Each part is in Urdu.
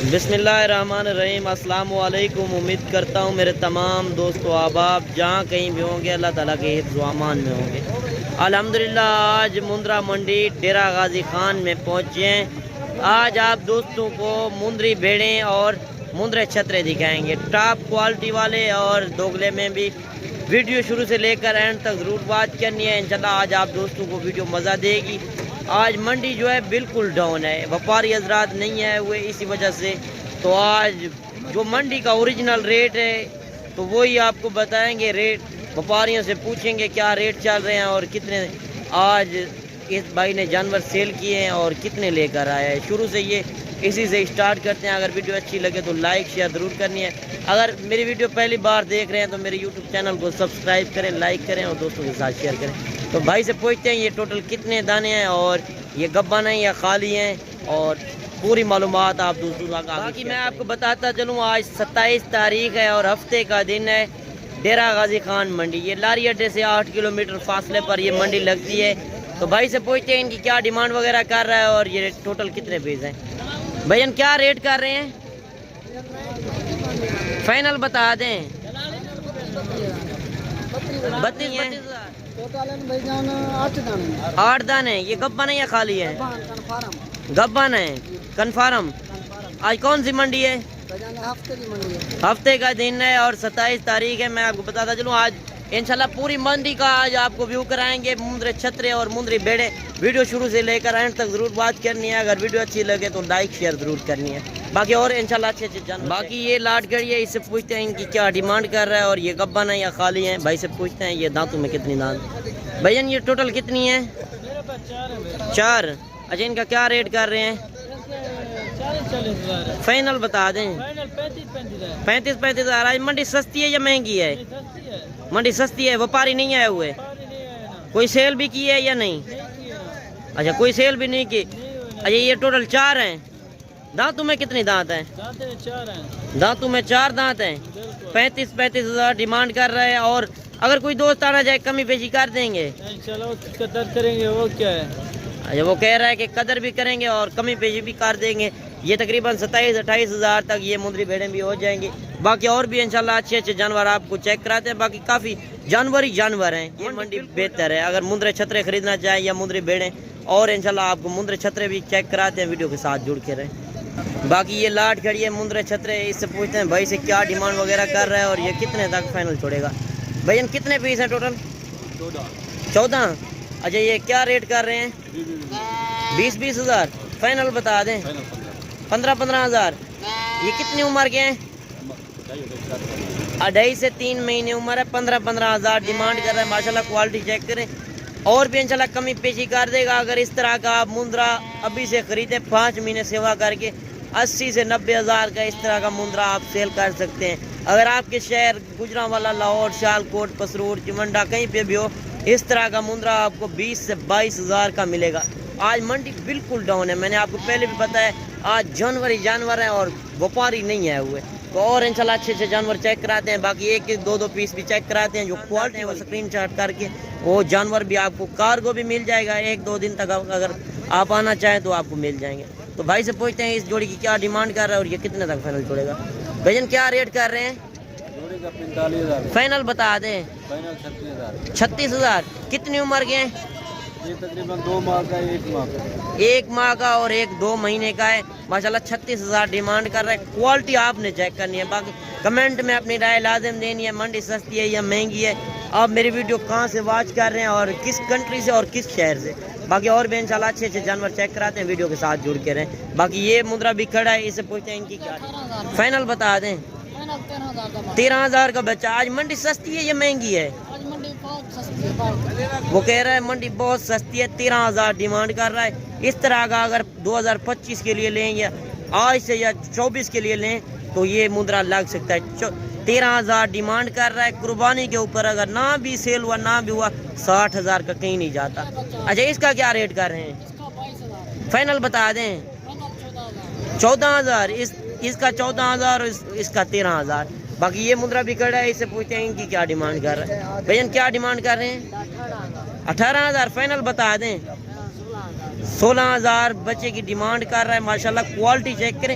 بسم اللہ الرحمن الرحیم۔ السلام علیکم۔ امید کرتا ہوں میرے تمام دوست و احباب جہاں کہیں بھی ہوں گے اللہ تعالیٰ کے حفظ و امان میں ہوں گے۔ الحمدللہ آج مندرا منڈی ڈیرہ غازی خان میں پہنچے ہیں۔ آج آپ دوستوں کو مندری بھیڑیں اور مندرے چھترے دکھائیں گے، ٹاپ کوالٹی والے، اور دوگلے میں بھی۔ ویڈیو شروع سے لے کر اینڈ تک ضرور بات کرنی ہے، انشاءاللہ آج آپ دوستوں کو ویڈیو مزہ دے گی۔ آج منڈی جو ہے بالکل ڈاؤن ہے، وپاری حضرات نہیں آئے ہوئے اسی وجہ سے، تو آج جو منڈی کا اوریجنل ریٹ ہے تو وہی آپ کو بتائیں گے۔ ریٹ وپاریوں سے پوچھیں گے کیا ریٹ چل رہے ہیں اور کتنے آج اس بھائی نے جانور سیل کیے ہیں اور کتنے لے کر آیا ہے۔ شروع سے یہ اسی سے اسٹارٹ کرتے ہیں۔ اگر ویڈیو اچھی لگے تو لائک شیئر ضرور کرنی ہے۔ اگر میری ویڈیو پہلی بار دیکھ رہے ہیں تو میرے یوٹیوب چینل کو سبسکرائب کریں، لائک کریں اور دوستوں کے ساتھ شیئر کریں۔ تو بھائی سے پوچھتے ہیں یہ ٹوٹل کتنے دانے ہیں اور یہ گبن ہیں یا خالی ہیں، اور پوری معلومات آپ دوستوں کو باقی میں آپ کو بتاتا چلوں۔ آج 27 تاریخ ہے اور ہفتے کا دن ہے۔ ڈیرہ غازی خان منڈی، یہ لاری اڈے سے 8 کلومیٹر فاصلے پر یہ منڈی لگتی ہے۔ تو بھائی سے پوچھتے ہیں ان کی کیا ڈیمانڈ وغیرہ کر رہا ہے اور یہ ٹوٹل کتنے پیس ہیں۔ بھائی کیا ریٹ کر رہے ہیں؟ فائنل بتا دیں۔ 8 دانے۔ یہ گبن ہے یا خالی ہے؟ گبن ہے کنفارم۔ آج کون سی منڈی ہے؟ ہفتے کا دن ہے اور 27 تاریخ ہے۔ میں آپ کو بتاتا چلوں آج انشاءاللہ پوری منڈی کا آج آپ کو ویو کرائیں گے، مندرے چھترے اور مندری بیڑے۔ ویڈیو شروع سے لے کر اینڈ تک ضرور بات کرنی ہے۔ اگر ویڈیو اچھی لگے تو لائک شیئر ضرور کرنی ہے۔ باقی اور انشاءاللہ اچھے جانور۔ باقی یہ لاٹ گڑی ہے، اس سے پوچھتے ہیں ان کی کیا ڈیمانڈ کر رہا ہے اور یہ گبن ہے یا خالی ہیں۔ بھائی سے پوچھتے ہیں یہ دانتوں میں کتنی دانت۔ بھائین یہ ٹوٹل کتنی ہے؟ 4۔ اچھا ان کا کیا ریٹ کر رہے ہیں؟ 40-40 فائنل بتا دیں۔ 35-35 ہزار۔ آج منڈی سستی ہے یا مہنگی ہے؟ منڈی سستی ہے، وپاری نہیں آئے ہوئے۔ کوئی سیل بھی کی ہے یا نہیں؟ اچھا کوئی سیل بھی نہیں کی۔ اچھا یہ ٹوٹل 4 ہیں۔ دانتوں میں کتنی دانت ہیں؟ دانتوں میں 4 دانت ہیں۔ 35-35 ہزار ڈیمانڈ کر رہے ہیں، اور اگر کوئی دوست آنا جائے کمی بیشی کر دیں گے؟ چلو قدر کریں گے، وہ کیا ہے۔ اچھا وہ کہہ رہا ہے کہ قدر بھی کریں گے اور کمی بیشی بھی کر دیں گے۔ یہ تقریباً 27-28 ہزار تک یہ مندری بھیڑیں بھی ہو جائیں گی۔ باقی اور بھی انشاءاللہ اچھے اچھے جانور آپ کو چیک کراتے ہیں۔ باقی کافی جانور ہی جانور ہیں، یہ منڈی بہتر ہے۔ اگر مندرے چھترے خریدنا چاہیں یا مندری بھیڑیں، اور انشاءاللہ آپ کو مندرے چھترے بھی چیک کراتے ہیں۔ ویڈیو کے ساتھ جڑ کے رہیں۔ باقی یہ لاٹ کھڑی ہے مندرے چھترے، اس سے پوچھتے ہیں بھائی سے کیا ڈیمانڈ وغیرہ کر رہا ہے اور یہ کتنے تک فائنل چھوڑے گا۔ بھائی کتنے پیس ہیں ٹوٹل؟ 14۔ اچھا یہ کیا ریٹ کر رہے ہیں؟ 20-20 ہزار۔ فائنل بتا دیں۔ 15-15 ہزار۔ یہ کتنی عمر کے ہیں؟ 2.5 سے 3 مہینے عمر ہے۔ 15-15 ہزار ڈیمانڈ کر رہے ہیں۔ ماشاءاللہ کوالٹی چیک کریں، اور بھی انشاءاللہ کمی پیشی کر دے گا۔ اگر اس طرح کا آپ مندرا ابھی سے خریدیں 5 مہینے سیوا کر کے 80 سے 90 ہزار کا اس طرح کا مندرا آپ سیل کر سکتے ہیں۔ اگر آپ کے شہر گجرانوالا، لاہور، سیالکوٹ، پسرور، چمنڈا کہیں پہ بھی ہو، اس طرح کا مندرا آپ کو 20 سے 22 ہزار کا ملے گا۔ آج منڈی بالکل ڈاؤن ہے، میں نے آپ کو پہلے بھی بتایا۔ آج جانور ہی جانور ہیں اور وپاری نہیں آئے ہوئے، تو اور انشاءاللہ اچھے اچھے جانور چیک کراتے ہیں۔ باقی 1-2 پیس بھی چیک کراتے ہیں، جو کوالٹی ہے وہ اسکرین شاٹ کر کے وہ جانور بھی آپ کو کارگو بھی مل جائے گا 1-2 دن تک۔ اگر آپ آنا چاہیں تو آپ کو مل جائیں گے۔ تو بھائی سے پوچھتے ہیں اس جوڑی کی کیا ڈیمانڈ کر رہا ہے اور یہ کتنے تک فائنل چھوڑے گا۔ بھائی کیا ریٹ کر رہے ہیں؟ فائنل بتا دیں۔ 36 ہزار۔ کتنی عمر کے ہیں؟ یہ تقریباً 2 ماہ کا، 1 ماہ کا۔ 1 ماہ کا اور 1-2 مہینے کا ہے۔ ماشاءاللہ 36 ہزار ڈیمانڈ کر رہا ہے۔ کوالٹی آپ نے چیک کرنی ہے۔ باقی کمنٹ میں اپنی رائے لازم دینی ہے، منڈی سستی ہے یا مہنگی ہے، آپ میری ویڈیو کہاں سے واچ کر رہے ہیں اور کس کنٹری سے اور کس شہر سے۔ باقی اور بھی انشاءاللہ اچھے اچھے جانور چیک کراتے ہیں، ویڈیو کے ساتھ جڑ کے رہیں۔ باقی یہ مندرا بھی کھڑا ہے، اس سے پوچھتے ہیں ان کی کیا فائنل بتا دیں۔ 13 ہزار کا بچہ۔ آج منڈی سستی ہے یا مہنگی ہے؟ وہ کہہ رہا ہے منڈی بہت سستی ہے، 13 ہزار ڈیمانڈ کر رہا ہے۔ اس طرح کا اگر 2025 کے لیے لیں یا آج سے یا 24 کے لیے لیں تو یہ مندرا لگ سکتا ہے۔ 13 ہزار ڈیمانڈ کر رہا ہے۔ قربانی کے اوپر اگر نہ بھی سیل ہوا نہ بھی ہوا 60 ہزار کا کہیں نہیں جاتا۔ اچھا اس کا کیا ریٹ کر رہے ہیں؟ فائنل بتا دیں۔ 14 ہزار۔ اس کا 14 ہزار اور اس کا 13 ہزار۔ باقی یہ مندرا بھی کھڑا ہے، اس سے پوچھتے ہیں ان کی کیا ڈیمانڈ کر رہا ہے۔ بھائی کیا ڈیمانڈ کر رہے ہیں؟ 18 ہزار۔ فائنل بتا دیں۔ 16 ہزار بچے کی ڈیمانڈ کر رہا ہے۔ ماشاءاللہ کوالٹی چیک کریں،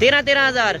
13,000।